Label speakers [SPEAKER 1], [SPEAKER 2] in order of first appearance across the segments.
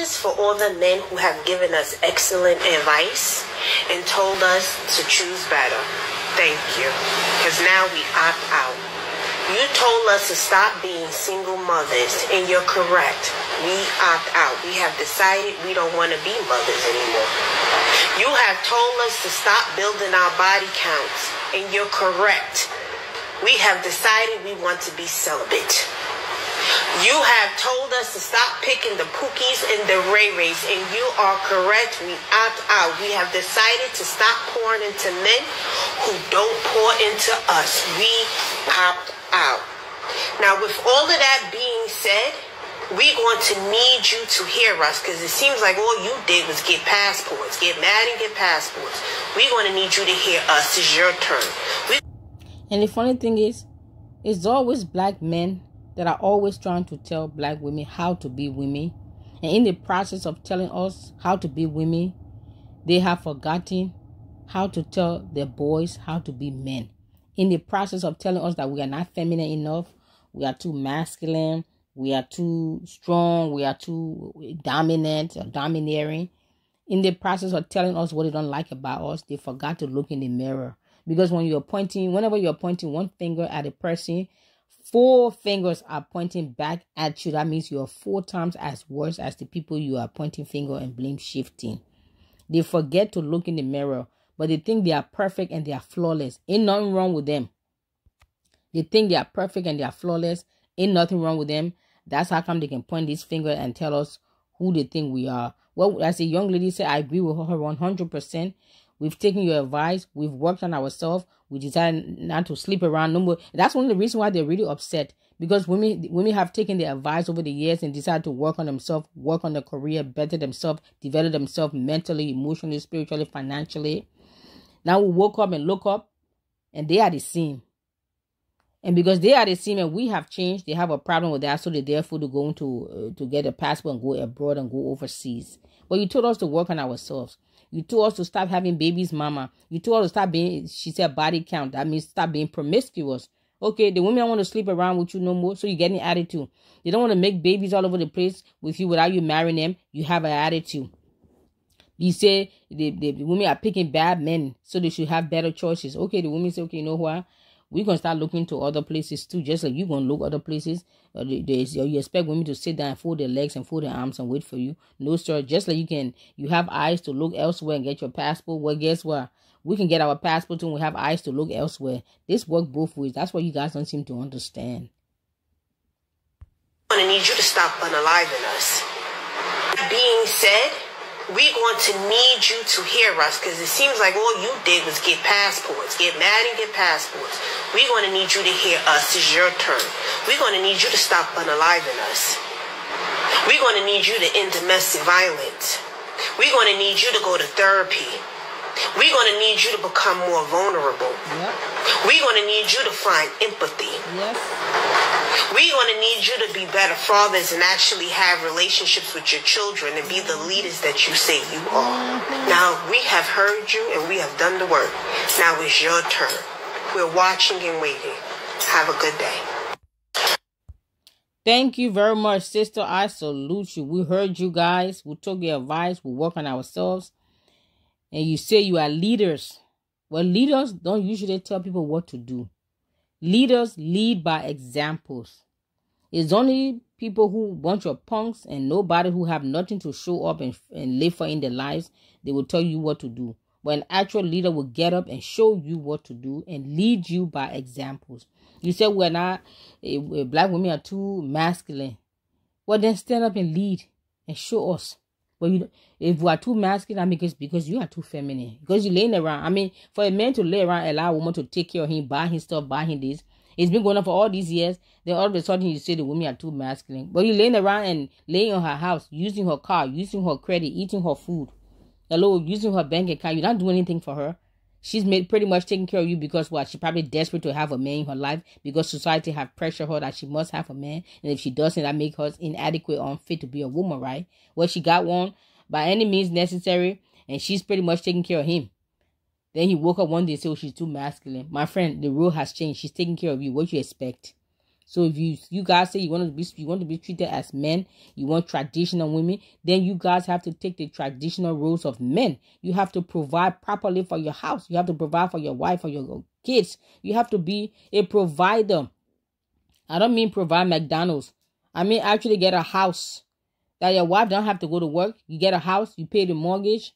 [SPEAKER 1] is for all the men who have given us excellent advice and told us to choose better. Thank you. Because now we opt out. You told us to stop being single mothers, and you're correct. We opt out. We have decided we don't want to be mothers anymore. You have told us to stop building our body counts, and you're correct. We have decided we want to be celibate. You have told us to stop picking the Pookies and the Ray Rays, and you are correct. We opt out. We have decided to stop pouring into men who don't pour into us. We opt out. Now, with all of that being said, we're going to need you to hear us, because it seems like all you did was get passports, get mad and get passports. We're going to need you to hear us. It's your turn.
[SPEAKER 2] And the funny thing is, it's always black men that are always trying to tell black women how to be women. And in the process of telling us how to be women, they have forgotten how to tell their boys how to be men. In the process of telling us that we are not feminine enough, we are too masculine, we are too strong, we are too dominant or domineering. In the process of telling us what they don't like about us, they forgot to look in the mirror. Because whenever you're pointing one finger at a person, 4 fingers are pointing back at you. That means you are 4 times as worse as the people you are pointing finger and blame shifting. They forget to look in the mirror, but they think they are perfect and they are flawless. Ain't nothing wrong with them. They think they are perfect and they are flawless. Ain't nothing wrong with them. That's how come they can point this finger and tell us who they think we are. Well, as a young lady said, I agree with her 100%. We've taken your advice. We've worked on ourselves. We decided not to sleep around no more. That's one of the reasons why they're really upset. Because women have taken their advice over the years and decided to work on themselves, work on their career, better themselves, develop themselves mentally, emotionally, spiritually, financially. Now we woke up and look up, and they are the same. And because they are the same and we have changed, they have a problem with that. So they're therefore going to get a passport and go abroad and go overseas. But you told us to work on ourselves. You told us to stop having babies, mama. You told us to stop being, she said, body count. That means stop being promiscuous. Okay, the women don't want to sleep around with you no more, so you get an attitude. They don't want to make babies all over the place with you without you marrying them. You have an attitude. You say the women are picking bad men, so they should have better choices. Okay, the women say, okay, you know what? We're going to start looking to other places too, just like you're going to look other places. You expect women to sit down and fold their legs and fold their arms and wait for you. No, sir. Just like you have eyes to look elsewhere and get your passport. Well, guess what? We can get our passport too and we have eyes to look elsewhere. This works both ways. That's what you guys don't seem to understand.
[SPEAKER 1] I'm going to need you to stop unaliving us. That being said, we're going to need you to hear us, because it seems like all you did was get passports, get mad and get passports. We're going to need you to hear us. It's your turn. We're going to need you to stop unaliving us. We're going to need you to end domestic violence. We're going to need you to go to therapy. We're going to need you to become more vulnerable.
[SPEAKER 2] Yep.
[SPEAKER 1] We're going to need you to find empathy.
[SPEAKER 2] Yes.
[SPEAKER 1] We're going to need you to be better fathers and actually have relationships with your children and be the leaders that you say you are. Now, we have heard you and we have done the work. Now it's your turn. We're watching and waiting. Have a good day.
[SPEAKER 2] Thank you very much, sister. I salute you. We heard you guys. We took your advice. We work on ourselves. And you say you are leaders. Well, leaders don't usually tell people what to do. Leaders lead by examples. It's only people who bunch of punks and nobody who have nothing to show up and live for in their lives, they will tell you what to do. But an actual leader will get up and show you what to do and lead you by examples. You say we're not, black women are too masculine. Well, then stand up and lead and show us. But if we are too masculine, I mean, it's because you are too feminine. Because you're laying around. I mean, for a man to lay around, allow a woman to take care of him, buy him stuff, buy him this. It's been going on for all these years. Then all of a sudden you say the women are too masculine. But you're laying around and laying on her house, using her car, using her credit, eating her food. Hello, using her bank account. You're not doing anything for her. She's pretty much taking care of you because what? She's probably desperate to have a man in her life because society have pressured her that she must have a man. And if she doesn't, that make her inadequate or unfit to be a woman, right? Well, she got one by any means necessary and she's pretty much taking care of him. Then he woke up one day and said, oh, she's too masculine. My friend, the rule has changed. She's taking care of you. What you expect? So if you guys say you want to be treated as men, you want traditional women, then you guys have to take the traditional roles of men. You have to provide properly for your house. You have to provide for your wife, for your kids. You have to be a provider. I don't mean provide McDonald's. I mean actually get a house that your wife don't have to go to work. You get a house, you pay the mortgage,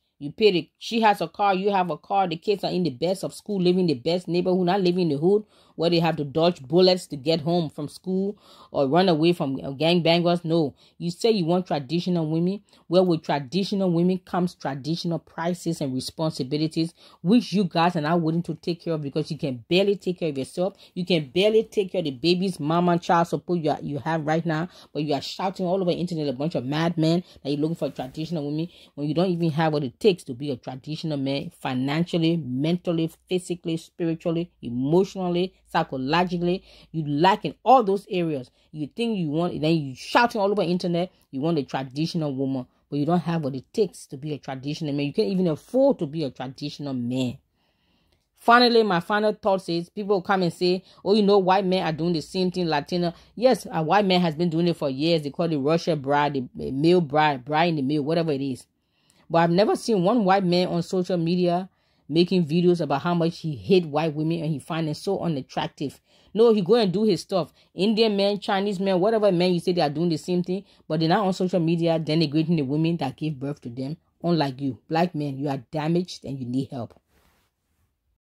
[SPEAKER 2] she has a car, you have a car, the kids are in the best of school, living in the best neighborhood, not living in the hood where they have to dodge bullets to get home from school or run away from gangbangers. No, you say you want traditional women. Well, with traditional women comes traditional prices and responsibilities, which you guys are not willing to take care of because you can barely take care of yourself. You can barely take care of the baby's mama and child support you have right now, but you are shouting all over the internet a bunch of madmen that you're looking for traditional women when you don't even have what it takes to be a traditional man, financially, mentally, physically, spiritually, emotionally, psychologically. You lack in all those areas. You think you want, then you shouting all over the internet, you want a traditional woman, but you don't have what it takes to be a traditional man. You can't even afford to be a traditional man. Finally, my final thoughts is people come and say, oh, you know, white men are doing the same thing, Latino. Yes, a white man has been doing it for years. They call it Russia bride, the male bride in the male, whatever it is. But I've never seen one white man on social media making videos about how much he hate white women and he finds them so unattractive. No, he go and do his stuff. Indian men, Chinese men, whatever men you say they are doing the same thing, but they're not on social media denigrating the women that give birth to them. Unlike you, black men, you are damaged and you need help.